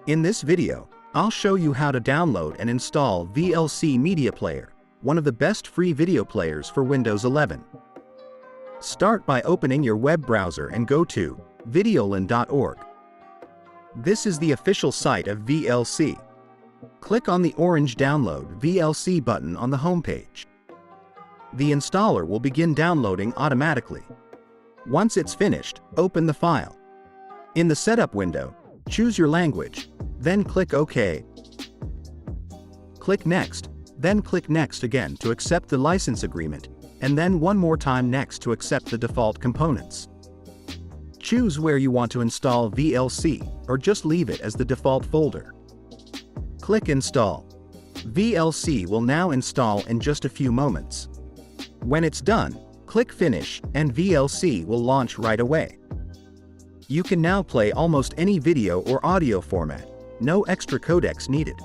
In this video, I'll show you how to download and install VLC Media Player, one of the best free video players for Windows 11. Start by opening your web browser and go to videolan.org. This is the official site of VLC. Click on the orange Download VLC button on the homepage. The installer will begin downloading automatically. Once it's finished, open the file. In the setup window, choose your language, then click OK. Click Next, then click Next again to accept the license agreement, and then one more time Next to accept the default components. Choose where you want to install VLC, or just leave it as the default folder. Click Install. VLC will now install in just a few moments. When it's done, click Finish, and VLC will launch right away. You can now play almost any video or audio format, no extra codecs needed.